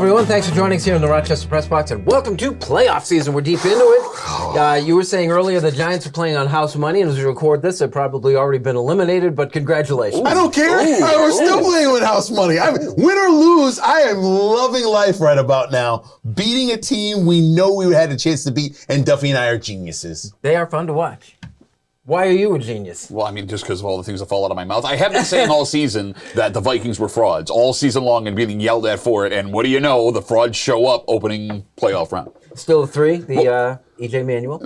everyone. Thanks for joining us here in the Rochester Press Box, and welcome to playoff season. We're deep into it. You were saying earlier the Giants are playing on house money, and as we record this, they've probably already been eliminated, but congratulations. I don't care. We're still playing with house money. Win or lose, I am loving life right about now. Beating a team we know we had a chance to beat, and Duffy and I are geniuses. They are fun to watch. Why are you a genius? Well, I mean, just because of all the things that fall out of my mouth. I have been saying all season that the Vikings were frauds, all season long, and being yelled at for it. And what do you know? The frauds show up opening playoff round. Still a three, E.J. Manuel?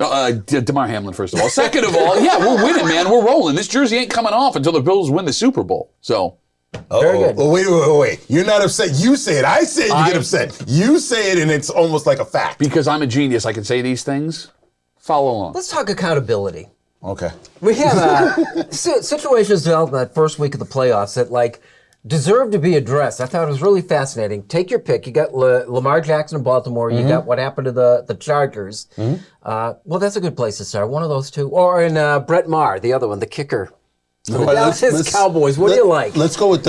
DeMar Hamlin, first of all. Second of all, yeah, we're winning, man. We're rolling. This jersey ain't coming off until the Bills win the Super Bowl. So... Very good. Oh, wait. You're not upset. You say it. I say it, you get upset. You say it, and it's almost like a fact. Because I'm a genius, I can say these things. Follow along. Let's talk accountability. Okay. We have situations developed in that first week of the playoffs that, deserve to be addressed. I thought it was really fascinating. Take your pick. You got Lamar Jackson in Baltimore. You got what happened to the Chargers. Well, that's a good place to start. One of those two. Or in Brett Maher, the other one, the kicker. The Dallas Cowboys. What do you like? Let's go with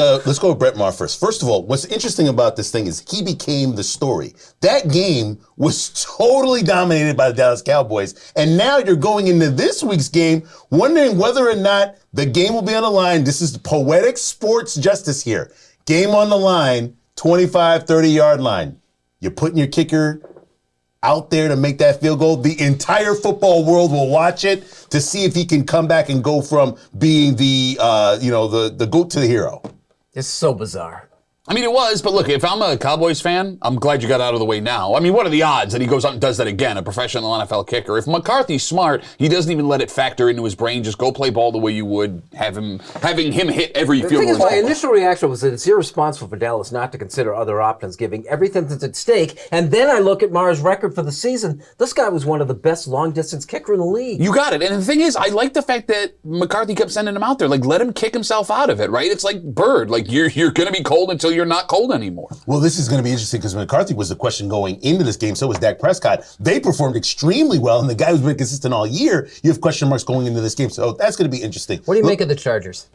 Brett Maher first. First of all, what's interesting about this thing is he became the story. That game was totally dominated by the Dallas Cowboys, and now you're going into this week's game wondering whether or not the game will be on the line. This is poetic sports justice here. Game on the line, 25, 30-yard line. You're putting your kicker out there to make that field goal. The entire football world will watch it to see if he can come back and go from being the GOAT to the hero. It's so bizarre. I mean, it was, but look, if I'm a Cowboys fan, I'm glad you got out of the way now. I mean, what are the odds that he goes out and does that again, a professional NFL kicker? If McCarthy's smart, he doesn't even let it factor into his brain. Just go play ball the way you would having him hit every field goal. The thing is, my initial reaction was that it's irresponsible for Dallas not to consider other options, giving everything that's at stake. And then I look at Maher's record for the season. This guy was one of the best long-distance kicker in the league. You got it. And the thing is, I like the fact that McCarthy kept sending him out there. Let him kick himself out of it, right? It's like Bird. You're going to be cold until you're not cold anymore. Well, this is going to be interesting because McCarthy was the question going into this game. So was Dak Prescott. They performed extremely well, and the guy who's been consistent all year, you have question marks going into this game. So that's going to be interesting. What do you make of the Chargers?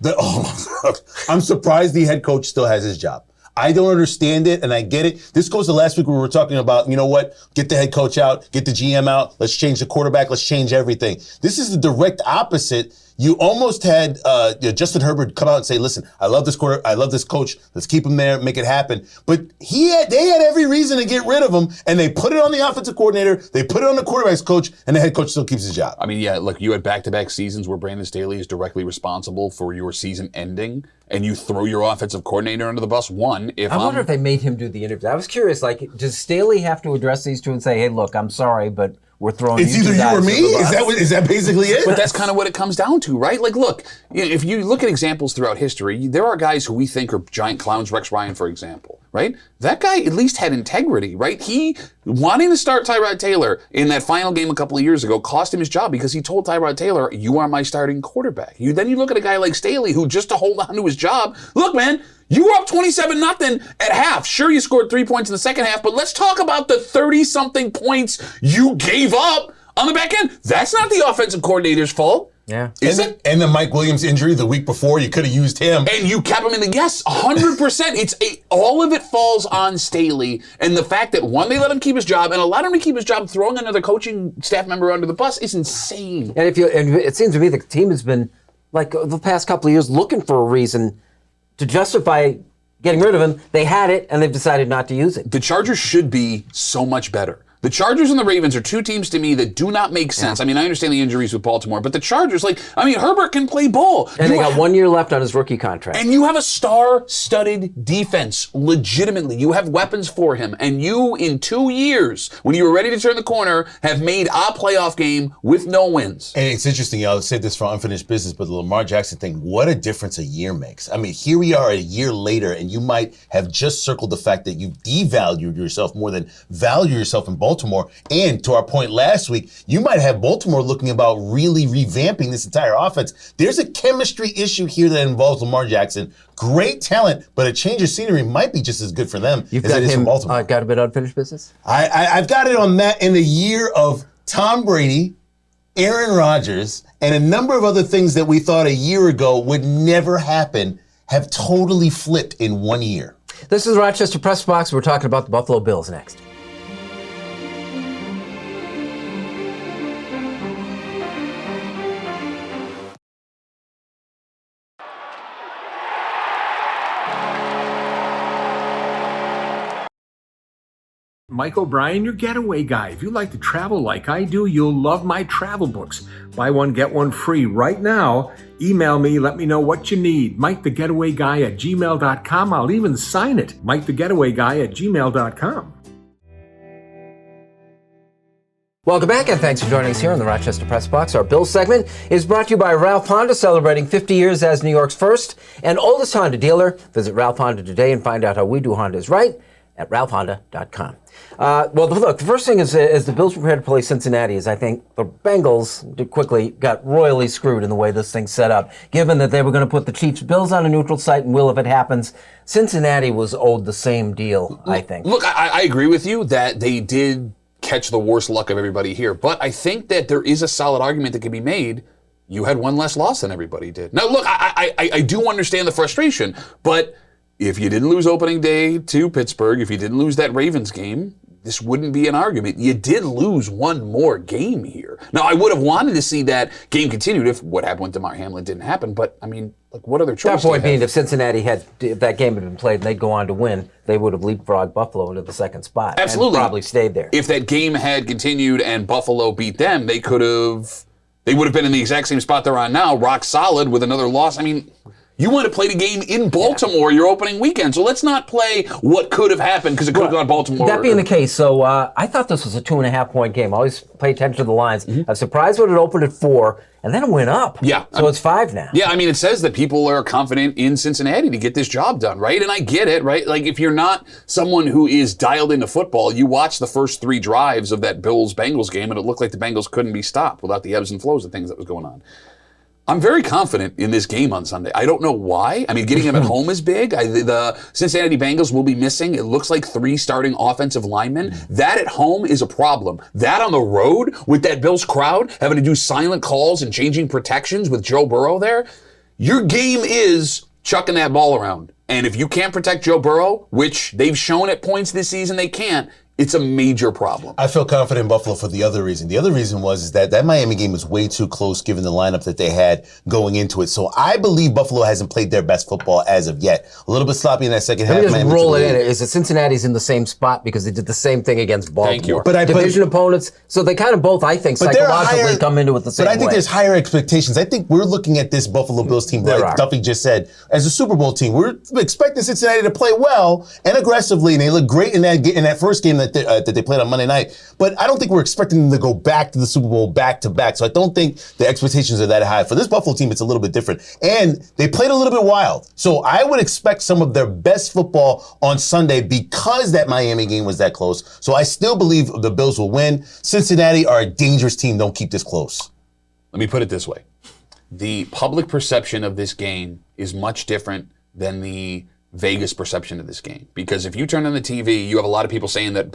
I'm surprised the head coach still has his job. I don't understand it, and I get it. This goes to last week where we were talking about, you know what, get the head coach out, get the GM out, let's change the quarterback, let's change everything. This is the direct opposite. You almost had Justin Herbert come out and say, listen, I love this I love this coach. Let's keep him there, make it happen. But they had every reason to get rid of him, and they put it on the offensive coordinator, they put it on the quarterback's coach, and the head coach still keeps his job. I mean, yeah, look, you had back-to-back seasons where Brandon Staley is directly responsible for your season ending, and you throw your offensive coordinator under the bus. I wonder if they made him do the interview. I was curious, does Staley have to address these two and say, hey, look, I'm sorry, but we're throwing it's either you or me? Is that basically it? But that's kind of what it comes down to, right? Look, if you look at examples throughout history, there are guys who we think are giant clowns, Rex Ryan, for example, right? That guy at least had integrity, right? He, wanting to start Tyrod Taylor in that final game a couple of years ago, cost him his job because he told Tyrod Taylor, you are my starting quarterback. Then you look at a guy like Staley who, just to hold on to his job, look, man, you were up 27-0 at half. Sure, you scored 3 points in the second half, but let's talk about the 30-something points you gave up on the back end. That's not the offensive coordinator's fault. Yeah. And the Mike Williams injury the week before, you could have used him. And you kept him in the, yes, 100%. All of it falls on Staley. And the fact that, one, they let him keep his job, and allowed him to keep his job, throwing another coaching staff member under the bus is insane. And it seems to me the team has been, the past couple of years, looking for a reason to justify getting rid of him. They had it, and they've decided not to use it. The Chargers should be so much better. The Chargers and the Ravens are two teams to me that do not make sense. Yeah. I mean, I understand the injuries with Baltimore, but the Chargers, Herbert can play ball. And they got 1 year left on his rookie contract. And you have a star-studded defense, legitimately. You have weapons for him. And you, in 2 years, when you were ready to turn the corner, have made a playoff game with no wins. And it's interesting, I'll say this for unfinished business, but the Lamar Jackson thing, what a difference a year makes. I mean, here we are a year later, and you might have just circled the fact that you devalued yourself more than value yourself in Baltimore. And to our point last week, you might have Baltimore looking about really revamping this entire offense. There's a chemistry issue here that involves Lamar Jackson. Great talent, but a change of scenery might be just as good for them as it is for Baltimore. Got a bit unfinished business? I've got it on that in the year of Tom Brady, Aaron Rodgers, and a number of other things that we thought a year ago would never happen have totally flipped in 1 year. This is Rochester Press Box. We're talking about the Buffalo Bills next. Mike O'Brien, your getaway guy. If you like to travel like I do, you'll love my travel books. Buy one, get one free right now. Email me, let me know what you need. MikeTheGetawayGuy@gmail.com. I'll even sign it. MikeTheGetawayGuy@gmail.com. Welcome back, and thanks for joining us here on the Rochester Press Box. Our Bills segment is brought to you by Ralph Honda, celebrating 50 years as New York's first and oldest Honda dealer. Visit Ralph Honda today and find out how we do Hondas right at ralphhonda.com. Well, look, the first thing is as the Bills prepare to play Cincinnati is I think the Bengals got royally screwed in the way this thing's set up, given that they were going to put the Chiefs-Bills on a neutral site and will if it happens. Cincinnati was owed the same deal, I think. Look, I agree with you that they did catch the worst luck of everybody here, but I think that there is a solid argument that can be made. You had one less loss than everybody did. Now, look, I do understand the frustration, but if you didn't lose opening day to Pittsburgh, if you didn't lose that Ravens game, this wouldn't be an argument. You did lose one more game here. Now, I would have wanted to see that game continued if what happened with Damar Hamlin didn't happen, but, I mean, like, what other choice? That point being, if Cincinnati if that game had been played and they'd go on to win, they would have leapfrogged Buffalo into the second spot. Absolutely. And probably stayed there. If that game had continued and Buffalo beat them, they would have been in the exact same spot they're on now, rock solid with another loss. I mean, you want to play the game in Baltimore your opening weekend, so let's not play what could have happened because it could have gone Baltimore. That being the case, so I thought this was a 2.5-point game. I always pay attention to the lines. Mm-hmm. I'm surprised when it opened at 4, and then it went up. Yeah. So it's 5 now. Yeah, I mean, it says that people are confident in Cincinnati to get this job done, right? And I get it, right? Like, if you're not someone who is dialed into football, you watch the first 3 drives of that Bills-Bengals game, and it looked like the Bengals couldn't be stopped without the ebbs and flows of things that was going on. I'm very confident in this game on Sunday. I don't know why. I mean, getting them at home is big. The Cincinnati Bengals will be missing, it looks like, 3 starting offensive linemen. That at home is a problem. That on the road with that Bills crowd having to do silent calls and changing protections with Joe Burrow there, your game is chucking that ball around. And if you can't protect Joe Burrow, which they've shown at points this season they can't, it's a major problem. I feel confident in Buffalo for the other reason. The other reason was that Miami game was way too close given the lineup that they had going into it. So I believe Buffalo hasn't played their best football as of yet. A little bit sloppy in that second half. Let me just roll it in. Is that Cincinnati's in the same spot because they did the same thing against Baltimore. Thank you. But Division opponents, so they kind of both, I think, psychologically come into it the same way. But I think there's higher expectations. I think we're looking at this Buffalo Bills team, like Duffy just said, as a Super Bowl team. We're expecting Cincinnati to play well and aggressively, and they look great in that first game that they played on Monday night. But I don't think we're expecting them to go back to the Super Bowl back to back. So I don't think the expectations are that high. For this Buffalo team, it's a little bit different. And they played a little bit wild. So I would expect some of their best football on Sunday because that Miami game was that close. So I still believe the Bills will win. Cincinnati are a dangerous team. Don't keep this close. Let me put it this way. The public perception of this game is much different than the Vegas perception of this game. Because if you turn on the TV, you have a lot of people saying that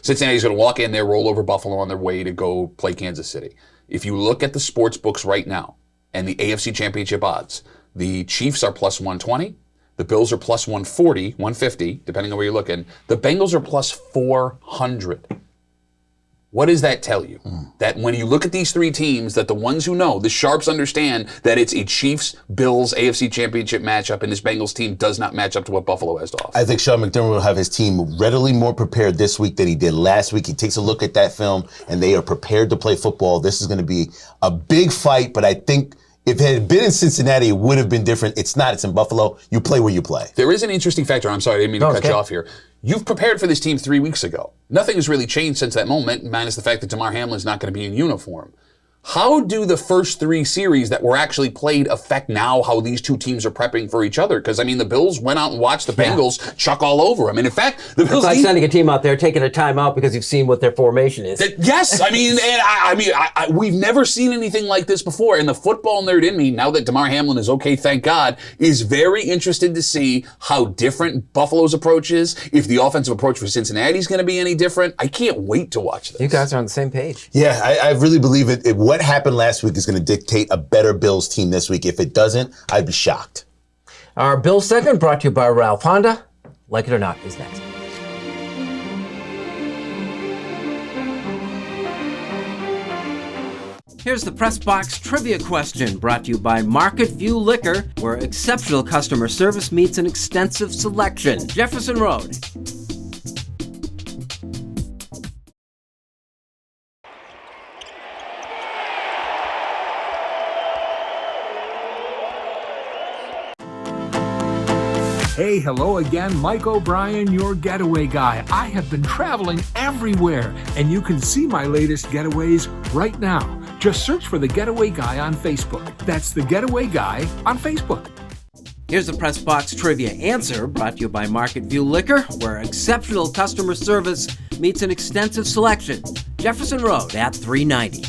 Cincinnati's going to walk in there, roll over Buffalo on their way to go play Kansas City. If you look at the sports books right now and the AFC Championship odds, the Chiefs are plus 120, the Bills are plus 140, 150, depending on where you're looking. The Bengals are plus 400. What does that tell you? That when you look at these 3 teams, that the ones who know, the sharps understand that it's a Chiefs-Bills AFC Championship matchup, and this Bengals team does not match up to what Buffalo has to offer. I think Sean McDermott will have his team readily more prepared this week than he did last week. He takes a look at that film, and they are prepared to play football. This is going to be a big fight, but I think if it had been in Cincinnati, it would have been different. It's not. It's in Buffalo. You play where you play. There is an interesting factor. I'm sorry, I didn't mean to cut you off here. You've prepared for this team 3 weeks ago. Nothing has really changed since that moment, minus the fact that Damar Hamlin's not going to be in uniform. How do the first 3 series that were actually played affect now how these 2 teams are prepping for each other? Because, I mean, the Bills went out and watched the Bengals chuck all over them. And, in fact, the Bills... It's like sending a team out there, taking a timeout because you've seen what their formation is. Yes, I mean, and we've never seen anything like this before. And the football nerd in me, now that Damar Hamlin is okay, thank God, is very interested to see how different Buffalo's approach is, if the offensive approach for Cincinnati is going to be any different. I can't wait to watch this. You guys are on the same page. Yeah, I really believe it. What happened last week is going to dictate a better Bills team this week. If it doesn't, I'd be shocked. Our Bills segment brought to you by Ralph Honda. Like It or Not is next. Here's the Press Box Trivia question, brought to you by Market View Liquor, where exceptional customer service meets an extensive selection. Jefferson Road. Hey, hello again, Mike O'Brien, your getaway guy. I have been traveling everywhere, and you can see my latest getaways right now. Just search for The Getaway Guy on Facebook. That's The Getaway Guy on Facebook. Here's the Press Box Trivia answer, brought to you by Market View Liquor, where exceptional customer service meets an extensive selection. Jefferson Road at 390.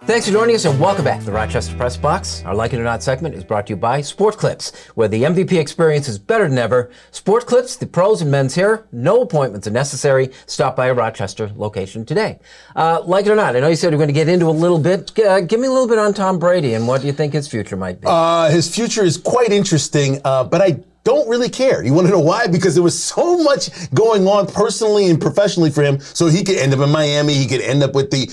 Thanks for joining us and welcome back to the Rochester Press Box. Our Like It or Not segment is brought to you by Sport Clips, where the MVP experience is better than ever. Sport Clips, the pros in men's hair, no appointments are necessary. Stop by a Rochester location today. Like It or Not, I know you said you're going to get into a little bit. Give me a little bit on Tom Brady and what do you think his future might be? His future is quite interesting, but I don't really care. You want to know why? Because there was so much going on personally and professionally for him. So he could end up in Miami. He could end up with the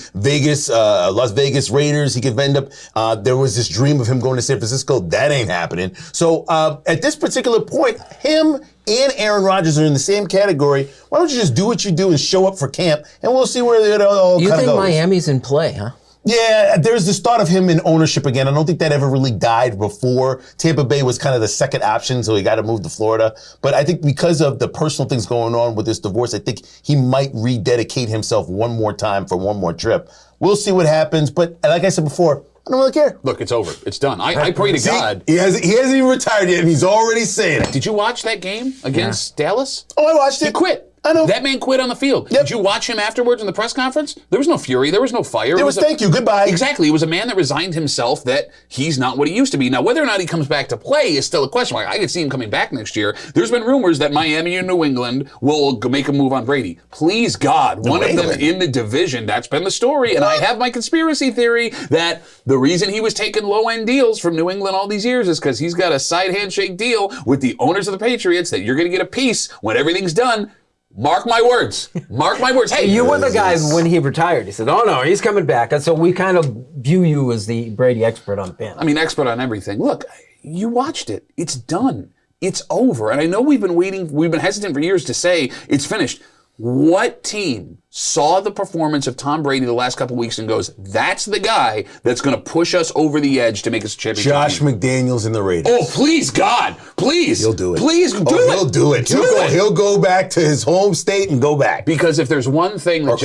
Las Vegas Raiders. He could end up, there was this dream of him going to San Francisco. That ain't happening. So at this particular point, him and Aaron Rodgers are in the same category. Why don't you just do what you do and show up for camp, and we'll see where it all You kind of think goes. Miami's in play, huh? Yeah, there's this thought of him in ownership again. I don't think that ever really died before. Tampa Bay was kind of the second option, so he got to move to Florida. But I think because of the personal things going on with this divorce, I think he might rededicate himself one more time for one more trip. We'll see what happens. But like I said before, I don't really care. Look, it's over. It's done. I pray to God. He hasn't even retired yet, and he's already saying it. Did you watch that game against Dallas? Oh, I watched it. He quit. I know. That man quit on the field. Yep. Did you watch him afterwards in the press conference? There was no fury. There was no fire. There was thank you, goodbye. Exactly. It was a man that resigned himself that he's not what he used to be. Now, whether or not he comes back to play is still a question mark. I could see him coming back next year. There's been rumors that Miami and New England will make a move on Brady. Please, God, one of them in the division. That's been the story. And I have my conspiracy theory that the reason he was taking low-end deals from New England all these years is because he's got a side handshake deal with the owners of the Patriots that you're going to get a piece when everything's done. Mark my words. Mark my words. Hey, you were the guy when he retired. He said, oh, no, he's coming back. And so we kind of view you as the Brady expert on Ben. I mean, expert on everything. Look, you watched it. It's done. It's over. And I know we've been hesitant for years to say it's finished. What team saw the performance of Tom Brady the last couple of weeks and goes, that's the guy that's going to push us over the edge to make us a championship Josh team? McDaniels in the Raiders. Oh, please, God. Please. He'll do it. Please do it. He'll do it. He'll go back to his home state and go back. Because if there's one thing that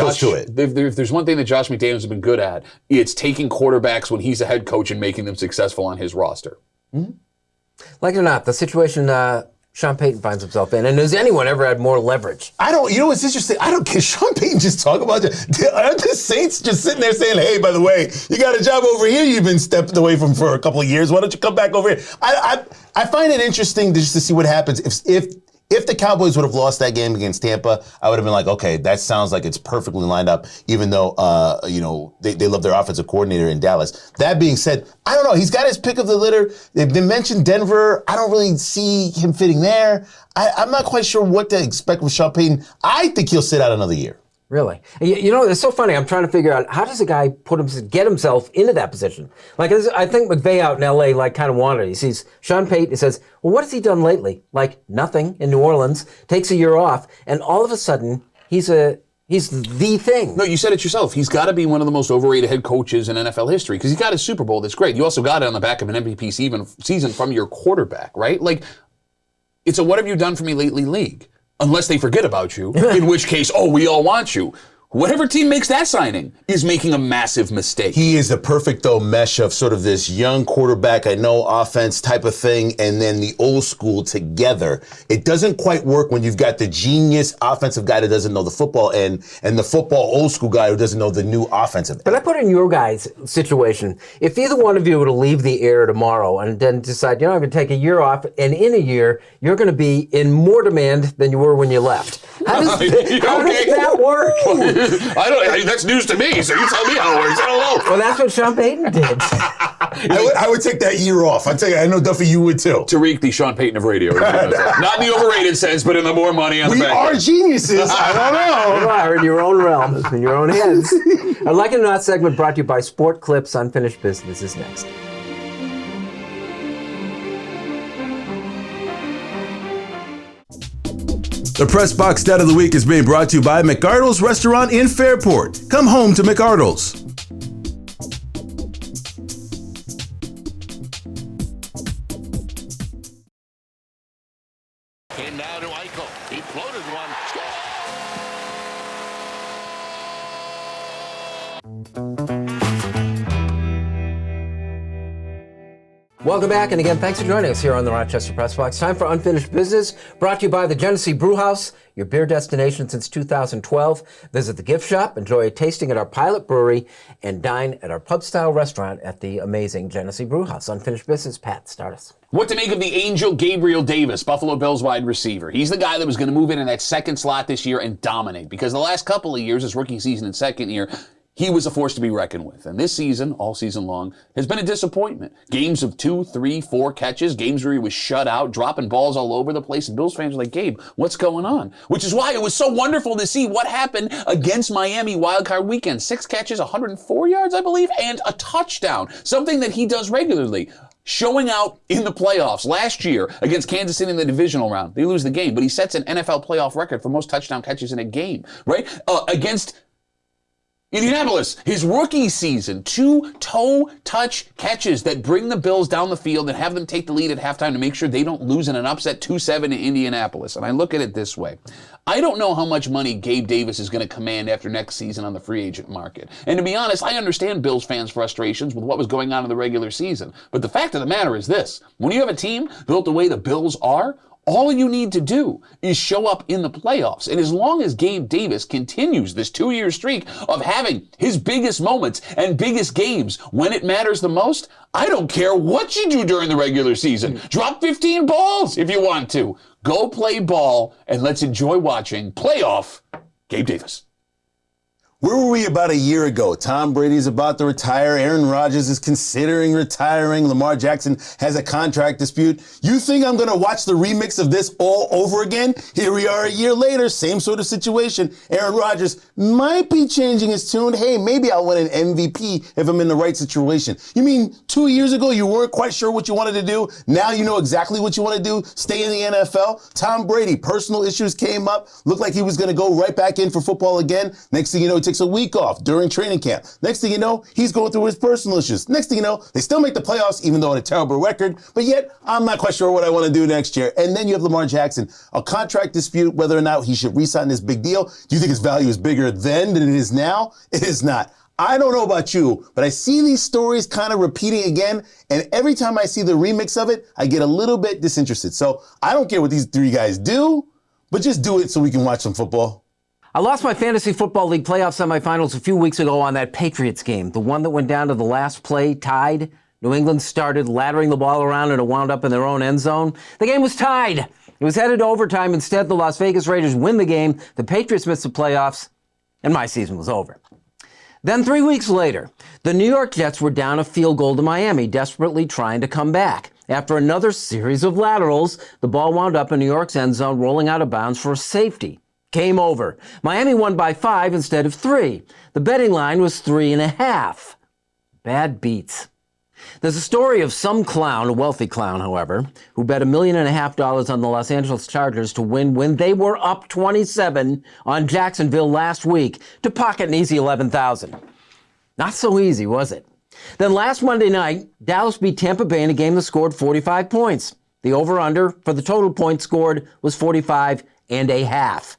if there's one thing that Josh McDaniels has been good at, it's taking quarterbacks when he's a head coach and making them successful on his roster. Mm-hmm. Like it or not, the situation Sean Payton finds himself in, and has anyone ever had more leverage? You know what's interesting? I don't care. Sean Payton just talk about it. Aren't the Saints just sitting there saying, hey, by the way, you got a job over here you've been stepped away from for a couple of years. Why don't you come back over here? I find it interesting just to see what happens. If the Cowboys would have lost that game against Tampa, I would have been like, okay, that sounds like it's perfectly lined up, even though, they love their offensive coordinator in Dallas. That being said, I don't know. He's got his pick of the litter. They mentioned Denver. I don't really see him fitting there. I'm not quite sure what to expect with Sean Payton. I think he'll sit out another year. Really? You know, it's so funny. I'm trying to figure out, how does a guy get himself into that position? Like, I think McVay out in L.A. kind of wanted it. He sees Sean Payton. He says, well, what has he done lately? Like, nothing in New Orleans. Takes a year off. And all of a sudden, he's the thing. No, you said it yourself. He's got to be one of the most overrated head coaches in NFL history because he's got his Super Bowl. That's great. You also got it on the back of an MVP season from your quarterback, right? Like, it's a what have you done for me lately league. Unless they forget about you, in which case, we all want you. Whatever team makes that signing is making a massive mistake. He is the perfect, mesh of sort of this young quarterback, offense type of thing, and then the old school together. It doesn't quite work when you've got the genius offensive guy that doesn't know the football end and the football old school guy who doesn't know the new offensive end. But I put in your guys' situation. If either one of you were to leave the air tomorrow and then decide, I'm going to take a year off, and in a year, you're going to be in more demand than you were when you left. How does that work? That's news to me, so you tell me how it works. I don't know. Well, that's what Sean Payton did. I would take that year off. I tell you, I know Duffy, you would too. Tariq, the Sean Payton of radio. Not in the overrated sense, but in the more money on the We back. are geniuses. I don't know. You are in your own realm, in your own heads. Our Like It or Not segment brought to you by Sport Clips. Unfinished Business is next. The Press Box Stat of the Week is being brought to you by McArdle's Restaurant in Fairport. Come home to McArdle's. And now to Eichel. He floated one. Welcome back, and again, thanks for joining us here on the Rochester Press Box. Time for Unfinished Business, brought to you by the Genesee Brewhouse, your beer destination since 2012. Visit the gift shop, enjoy a tasting at our pilot brewery, and dine at our pub-style restaurant at the amazing Genesee Brewhouse. Unfinished Business, Pat, start us. What to make of the Angel Gabriel Davis, Buffalo Bills wide receiver? He's the guy that was going to move in that second slot this year and dominate, because the last couple of years, his rookie season and second year, he was a force to be reckoned with. And this season, all season long, has been a disappointment. Games of 2, 3, 4 catches, games where he was shut out, dropping balls all over the place. And Bills fans are like, Gabe, what's going on? Which is why it was so wonderful to see what happened against Miami Wildcard weekend. 6 catches, 104 yards, I believe, and a touchdown. Something that he does regularly. Showing out in the playoffs last year against Kansas City in the divisional round. They lose the game, but he sets an NFL playoff record for most touchdown catches in a game, right? Against Indianapolis, his rookie season, 2 toe-touch catches that bring the Bills down the field and have them take the lead at halftime to make sure they don't lose in an upset 2-7 in Indianapolis. And I look at it this way. I don't know how much money Gabe Davis is going to command after next season on the free agent market. And to be honest, I understand Bills fans' frustrations with what was going on in the regular season. But the fact of the matter is this. When you have a team built the way the Bills are, all you need to do is show up in the playoffs. And as long as Gabe Davis continues this 2-year streak of having his biggest moments and biggest games when it matters the most, I don't care what you do during the regular season. Drop 15 balls if you want to. Go play ball, and let's enjoy watching playoff Gabe Davis. Where were we about a year ago? Tom Brady's about to retire. Aaron Rodgers is considering retiring. Lamar Jackson has a contract dispute. You think I'm going to watch the remix of this all over again? Here we are a year later, same sort of situation. Aaron Rodgers might be changing his tune. Hey, maybe I'll win an MVP if I'm in the right situation. You mean 2 years ago you weren't quite sure what you wanted to do? Now you know exactly what you want to do? Stay in the NFL? Tom Brady, personal issues came up. Looked like he was going to go right back in for football again. Next thing you know, he takes a week off during training camp. Next thing you know, he's going through his personal issues. Next thing you know, they still make the playoffs, even though at a terrible record, but yet I'm not quite sure what I want to do next year. And then you have Lamar Jackson, a contract dispute, whether or not he should re-sign this big deal. Do you think his value is bigger then than it is now? It is not. I don't know about you, but I see these stories kind of repeating again, and every time I see the remix of it, I get a little bit disinterested. So I don't care what these 3 guys do, but just do it so we can watch some football. I lost my Fantasy Football League playoff semifinals a few weeks ago on that Patriots game, the one that went down to the last play, tied. New England started laddering the ball around and it wound up in their own end zone. The game was tied. It was headed to overtime. Instead, the Las Vegas Raiders win the game. The Patriots missed the playoffs, and my season was over. Then 3 weeks later, the New York Jets were down a field goal to Miami, desperately trying to come back. After another series of laterals, the ball wound up in New York's end zone, rolling out of bounds for a safety. Game over. Miami won by 5 instead of 3. The betting line was 3.5. Bad beats. There's a story of some clown, a wealthy clown, however, who bet $1.5 million on the Los Angeles Chargers to win when they were up 27 on Jacksonville last week to pocket an easy $11,000. Not so easy, was it? Then last Monday night, Dallas beat Tampa Bay in a game that scored 45 points. The over-under for the total points scored was 45.5.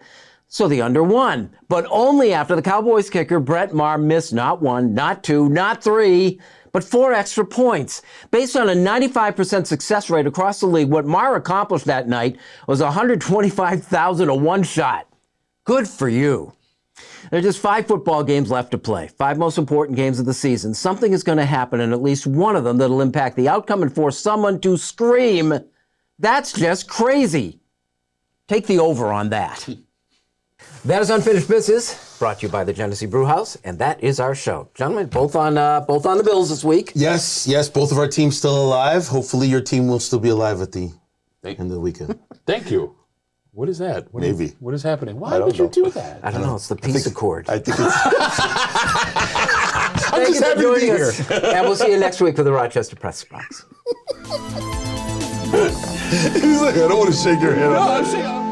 So the under won, but only after the Cowboys kicker Brett Maher missed not 1, not 2, not 3, but 4 extra points. Based on a 95% success rate across the league, what Maher accomplished that night was $125,000 a one shot. Good for you. There are just 5 football games left to play, 5 most important games of the season. Something is going to happen in at least one of them that'll impact the outcome and force someone to scream, "That's just crazy." Take the over on that. That is Unfinished Business, brought to you by the Genesee Brew House, and that is our show. Gentlemen, both on the Bills this week. Yes, both of our teams still alive. Hopefully your team will still be alive at the end of the weekend. Thank you. What is that? Maybe. What is happening? Why would you do that? I don't know. It's the peace accord. I think it's... Thank just you for happy to be joining here. us. And we'll see you next week for the Rochester Press Box. He's like, I don't want to shake your hand. No, I'm saying.